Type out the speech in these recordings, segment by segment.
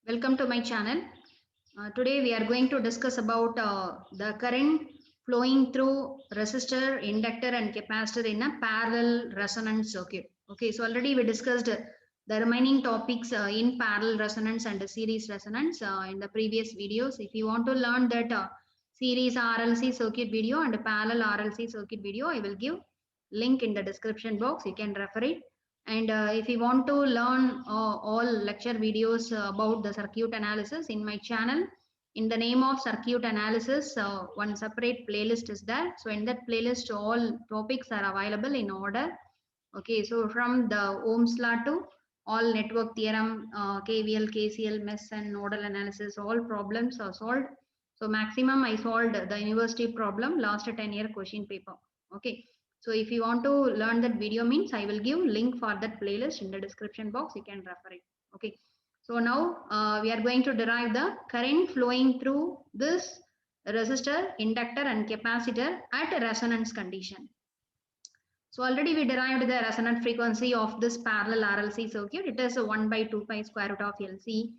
Welcome to my channel. Today we are going to discuss about the current flowing through resistor, inductor and capacitor in a parallel resonance circuit. Okay, so already we discussed the remaining topics in parallel resonance and series resonance in the previous videos. If you want to learn that series RLC circuit video and parallel RLC circuit video, I will give link in the description box. You can refer it. And if you want to learn all lecture videos about the circuit analysis in my channel, in the name of circuit analysis, one separate playlist is there. So in that playlist, all topics are available in order. Okay, so from the Ohm's law to all network theorem, KVL, KCL, mesh and nodal analysis, all problems are solved. So maximum I solved the university problem last 10-year question paper. Okay. So if you want to learn that video means I will give link for that playlist in the description box. You can refer it. Okay. So now we are going to derive the current flowing through this resistor, inductor and capacitor at a resonance condition. So already we derived the resonant frequency of this parallel RLC circuit. It is 1 by 2 pi square root of LC.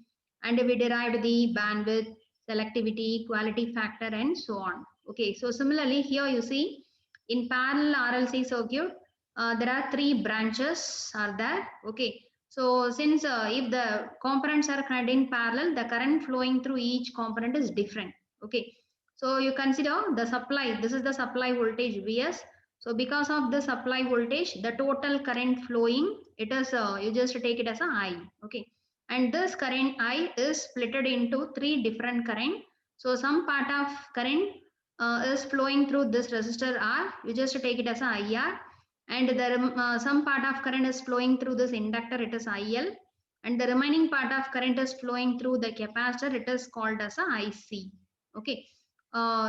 And we derived the bandwidth, selectivity, quality factor and so on. Okay, so similarly here you see in parallel RLC circuit, there are three branches are there. Okay, so since if the components are connected in parallel, the current flowing through each component is different. Okay, so you consider the supply. This is the supply voltage Vs. So because of the supply voltage, the total current flowing, it is you just take it as a I. Okay, and this current I is splitted into three different current. So some part of current is flowing through this resistor R. You just take it as a IR, and the some part of current is flowing through this inductor. It is IL, and the remaining part of current is flowing through the capacitor. It is called as a IC. Okay.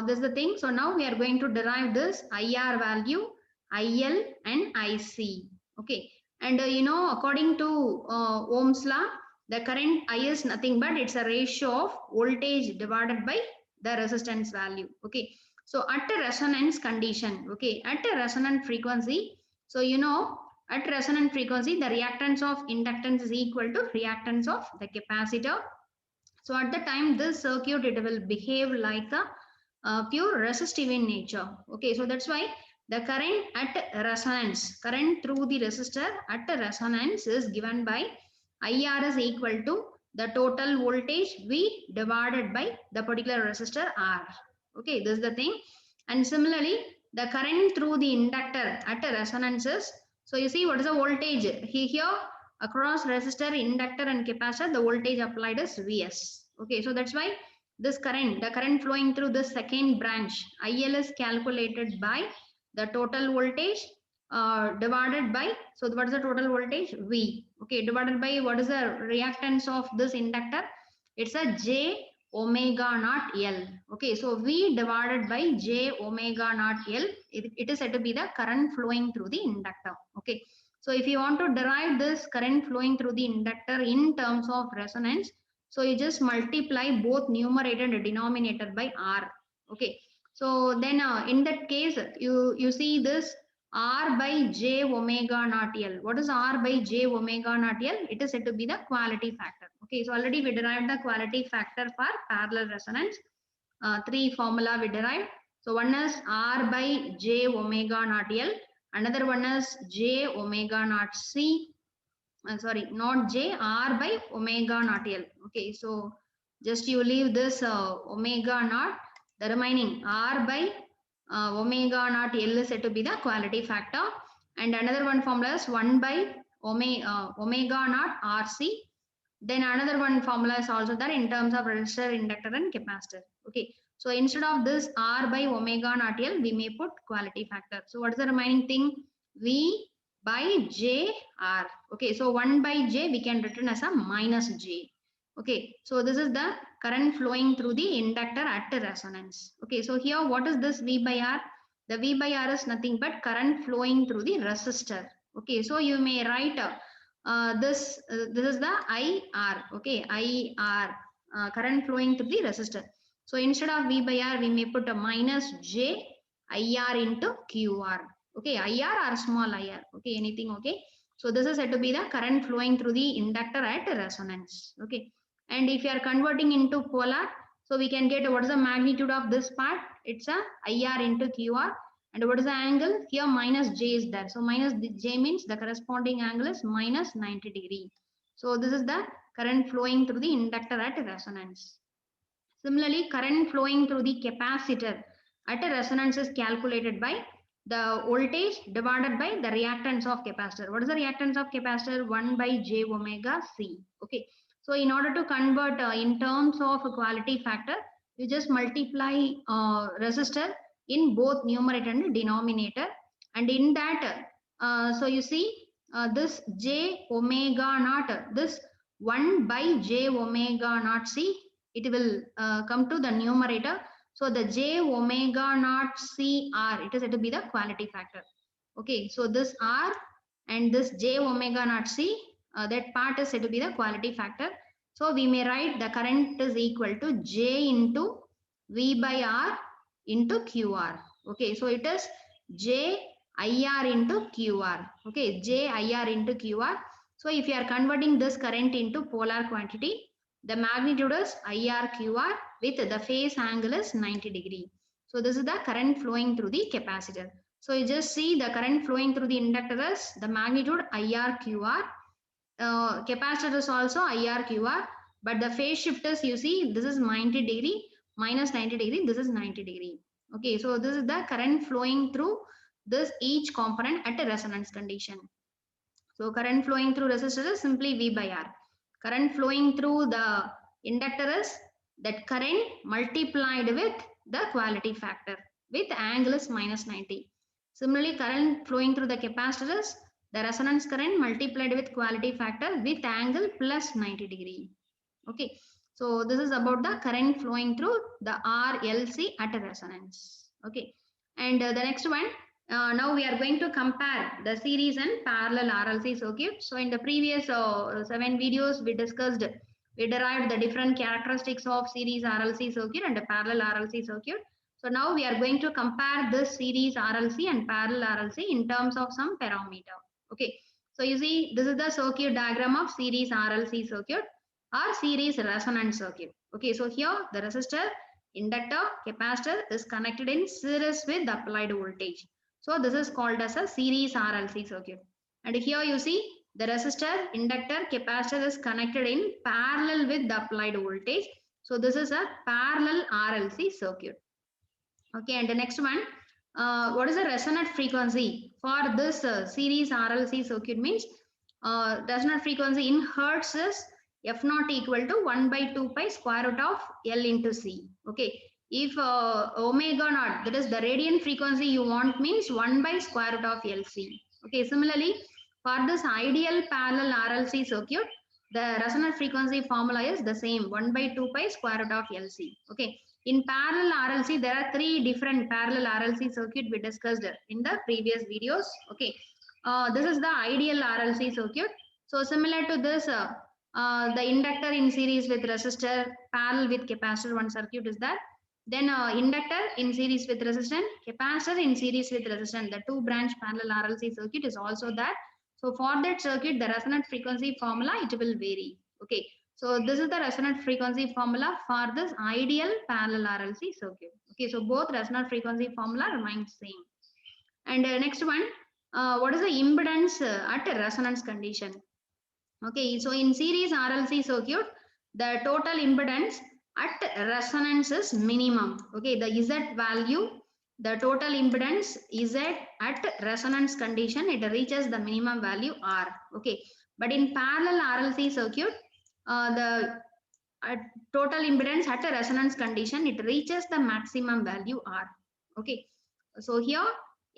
This is the thing. So now we are going to derive this IR value, IL and IC. Okay. And according to Ohm's law, the current I is nothing but it's a ratio of voltage divided by the resistance value. Okay. So at a resonance condition, okay, at a resonant frequency, so at resonant frequency, the reactance of inductance is equal to reactance of the capacitor. So at the time this circuit, it will behave like a pure resistive in nature. Okay, so that's why the current at resonance, current through the resistor at resonance is given by IR is equal to the total voltage V divided by the particular resistor R. Okay, this is the thing. And similarly, the current through the inductor at a resonance is, so you see what is the voltage here across resistor, inductor and capacitor, the voltage applied is Vs. Okay, so that's why this current, the current flowing through the second branch, IL is calculated by the total voltage divided by, so what is the total voltage? V. Okay, divided by what is the reactance of this inductor? It's a J omega naught L. Okay, so V divided by J omega naught L, it is said to be the current flowing through the inductor. Okay, so if you want to derive this current flowing through the inductor in terms of resonance, so you just multiply both numerator and denominator by R. Okay, so then in that case, you see this R by J omega naught L. What is R by J omega naught L? It is said to be the quality factor. Okay, so already we derived the quality factor for parallel resonance. Three formula we derived. So one is R by J omega naught L. Another one is J omega naught C. Sorry, not J, R by omega naught L. Okay, so just you leave this omega naught. The remaining R by omega naught L is said to be the quality factor. And another one formula is 1 by omega naught RC. Then another one formula is also there in terms of resistor, inductor and capacitor. Okay, so instead of this R by omega naught L, we may put quality factor. So what is the remaining thing? V by J R. Okay, so 1 by J we can written as a minus J. Okay, so this is the current flowing through the inductor at resonance. Okay, so here what is this V by R? The V by R is nothing but current flowing through the resistor. Okay, so you may write this is the IR. Okay, IR, current flowing through the resistor. So instead of V by R, we may put a minus J IR into QR. Okay, IR or small IR. Okay, anything. Okay, so this is said to be the current flowing through the inductor at resonance. Okay, And if you are converting into polar, so we can get what is the magnitude of this part? It's a IR into QR. And what is the angle? Here minus J is there. So minus J means the corresponding angle is minus 90 degree. So this is the current flowing through the inductor at resonance. Similarly, current flowing through the capacitor at a resonance is calculated by the voltage divided by the reactance of capacitor. What is the reactance of capacitor? 1 by j omega c. Okay. So in order to convert in terms of a quality factor, you just multiply resistor in both numerator and denominator. And in that, so you see this j omega naught, this 1 by j omega naught c, it will come to the numerator. So the j omega naught CR, it is said to be the quality factor. Okay, so this R and this j omega naught C, that part is said to be the quality factor. So we may write the current is equal to J into V by R into QR. Okay, so it is J IR into QR. Okay, J IR into QR. So if you are converting this current into polar quantity, the magnitude is IR QR with the phase angle is 90 degree. So this is the current flowing through the capacitor. So you just see the current flowing through the inductor is the magnitude IR QR. Capacitor is also IR QR, but the phase shift is, you see, this is 90 degree minus 90 degree, this is 90 degree. Okay, so this is the current flowing through this each component at a resonance condition. So current flowing through resistor is simply V by R. Current flowing through the inductor is that current multiplied with the quality factor with angle is minus 90. Similarly, current flowing through the capacitor is the resonance current multiplied with quality factor with angle plus 90 degree. Okay, so this is about the current flowing through the RLC at a resonance. Okay, and the next one, now we are going to compare the series and parallel RLC circuit. So in the previous 7 videos, we derived the different characteristics of series RLC circuit and the parallel RLC circuit. So now we are going to compare this series RLC and parallel RLC in terms of some parameter. Okay, so you see, this is the circuit diagram of series RLC circuit or series resonance circuit. Okay, so here the resistor, inductor, capacitor is connected in series with the applied voltage. So this is called as a series RLC circuit. And here you see the resistor, inductor, capacitor is connected in parallel with the applied voltage. So this is a parallel RLC circuit. Okay, and the next one, what is the resonant frequency for this series RLC circuit means resonant frequency in hertz is F naught equal to 1 by 2 pi square root of L into C. Okay, if omega naught, that is the radian frequency you want, means 1 by square root of LC. Okay, similarly, for this ideal parallel RLC circuit, the resonant frequency formula is the same, 1 by 2 pi square root of LC. Okay, in parallel RLC, there are 3 different parallel RLC circuit we discussed in the previous videos. Okay, this is the ideal RLC circuit. So similar to this, the inductor in series with resistor, parallel with capacitor, one circuit is that. Then inductor in series with resistor, capacitor in series with resistor. The 2 branch parallel RLC circuit is also that. So for that circuit, the resonant frequency formula, it will vary. Okay, so this is the resonant frequency formula for this ideal parallel RLC circuit. Okay, so both resonant frequency formula remains same. And next one, what is the impedance at a resonance condition? Okay, so in series RLC circuit, the total impedance at resonance is minimum. Okay, the Z value, the total impedance Z at resonance condition, it reaches the minimum value R. Okay, but in parallel RLC circuit, the total impedance at a resonance condition, it reaches the maximum value R. Okay, so here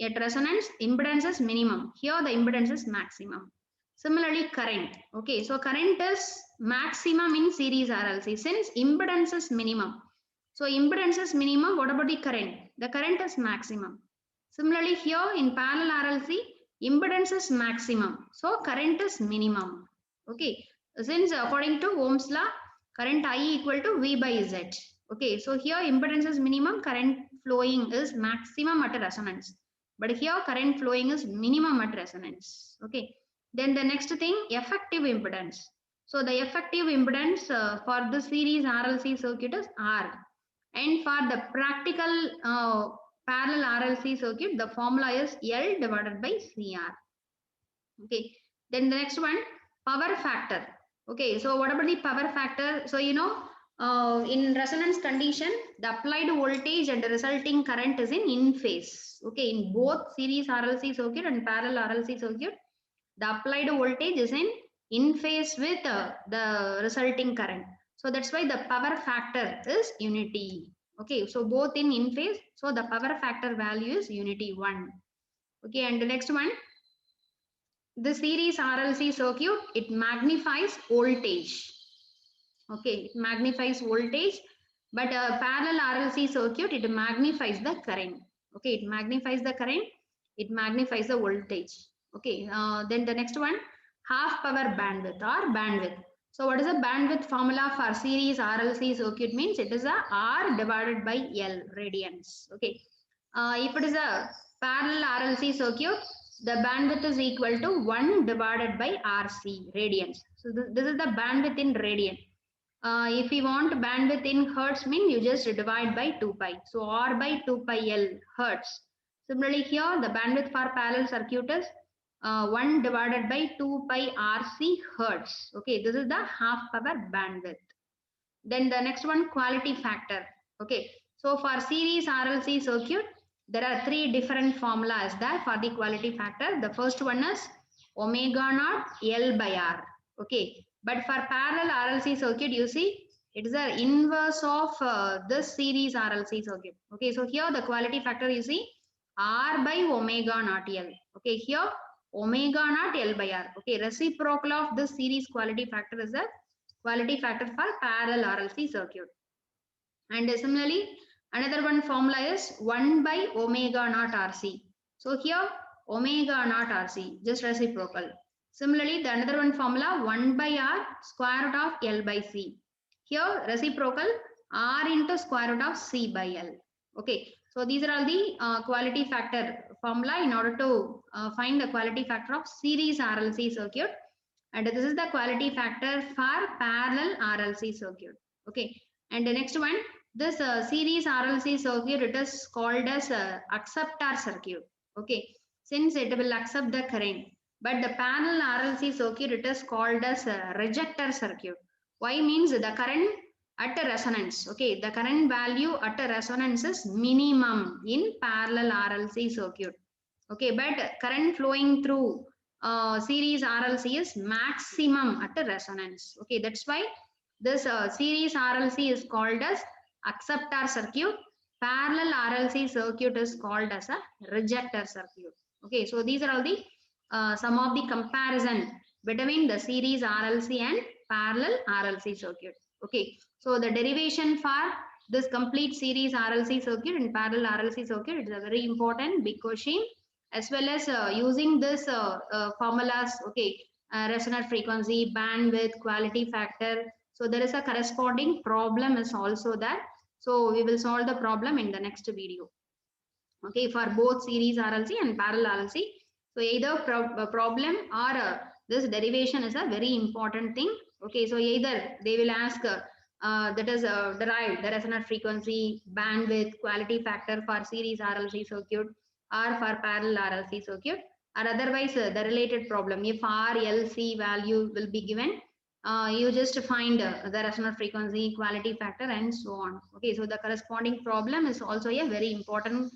at resonance, impedance is minimum. Here the impedance is maximum. Similarly, current. Okay, so current is maximum in series RLC since impedance is minimum. So impedance is minimum. What about the current? The current is maximum. Similarly, here in parallel RLC, impedance is maximum. So current is minimum. Okay, since according to Ohm's law, current I equal to V by Z. Okay, so here impedance is minimum, current flowing is maximum at resonance. But here current flowing is minimum at resonance. Okay. Then the next thing, effective impedance. So the effective impedance for the series RLC circuit is R. And for the practical parallel RLC circuit, the formula is L divided by CR. Okay. Then the next one, power factor. Okay. So what about the power factor? So, in resonance condition, the applied voltage and the resulting current is in phase. Okay. In both series RLC circuit and parallel RLC circuit, the applied voltage is in phase with the resulting current. So that's why the power factor is unity. Okay, so both in phase, so the power factor value is unity 1. Okay, and the next one, the series RLC circuit, it magnifies voltage. Okay, it magnifies voltage, but parallel RLC circuit, it magnifies the current. Okay, it magnifies the current, it magnifies the voltage. Okay, then the next one, half power bandwidth or bandwidth. So what is the bandwidth formula for series RLC circuit? Means it is a R divided by L radians. Okay, if it is a parallel RLC circuit, the bandwidth is equal to 1 divided by RC radians. So this is the bandwidth in radian. If you want bandwidth in hertz, mean you just divide by 2 pi. So R by 2 pi L hertz. Similarly here, the bandwidth for parallel circuit is 1 divided by 2 pi RC hertz. Okay, this is the half power bandwidth. Then the next one, quality factor. Okay, so for series RLC circuit, there are 3 different formulas there for the quality factor. The first one is omega naught L by R. Okay, but for parallel RLC circuit, you see, it is the inverse of this series RLC circuit. Okay, so here the quality factor, you see, R by omega naught L. Okay, here omega naught L by R. Okay, reciprocal of this series quality factor is the quality factor for parallel RLC circuit. And similarly, another one formula is 1 by omega naught RC. So here omega naught RC, just reciprocal. Similarly, the another one formula 1 by R square root of L by C. Here reciprocal R into square root of C by L. Okay, so these are all the quality factor formula in order to find the quality factor of series RLC circuit. And this is the quality factor for parallel RLC circuit. Okay, and the next one, this series RLC circuit, it is called as acceptor circuit. Okay, since it will accept the current, but the parallel RLC circuit, it is called as a rejector circuit. Why? Means the current at a resonance. Okay, the current value at a resonance is minimum in parallel RLC circuit. Okay, but current flowing through series RLC is maximum at a resonance. Okay, that's why this series RLC is called as acceptor circuit. Parallel RLC circuit is called as a rejector circuit. Okay, so these are all the some of the comparison between the series RLC and parallel RLC circuit. Okay, so the derivation for this complete series RLC circuit and parallel RLC circuit, it is a very important big question, as well as using this formulas. Okay, resonant frequency, bandwidth, quality factor. So there is a corresponding problem is also there. So we will solve the problem in the next video. Okay, for both series RLC and parallel RLC. So either problem or this derivation is a very important thing. Okay, so either they will ask that is derived the resonant frequency, bandwidth, quality factor for series RLC circuit or for parallel RLC circuit, or otherwise the related problem. If RLC value will be given, you just find the resonant frequency, quality factor, and so on. Okay, so the corresponding problem is also a very important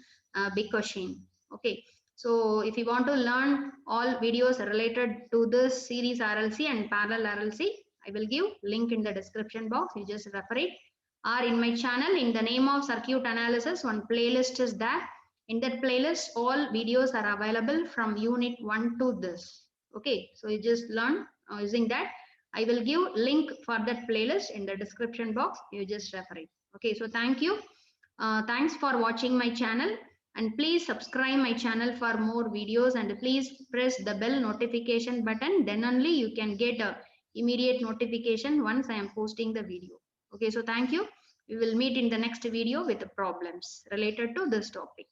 big question. Okay, so if you want to learn all videos related to this series RLC and parallel RLC, I will give link in the description box. You just refer it, or in my channel in the name of circuit analysis, one playlist is there. In that playlist, all videos are available from unit 1 to this. Okay, so you just learn using that. I will give link for that playlist in the description box. You just refer it. Okay, so thank you. Thanks for watching my channel, and please subscribe my channel for more videos, and please press the bell notification button. Then only you can get a immediate notification once I am posting the video. Okay, so thank you. We will meet in the next video with the problems related to this topic.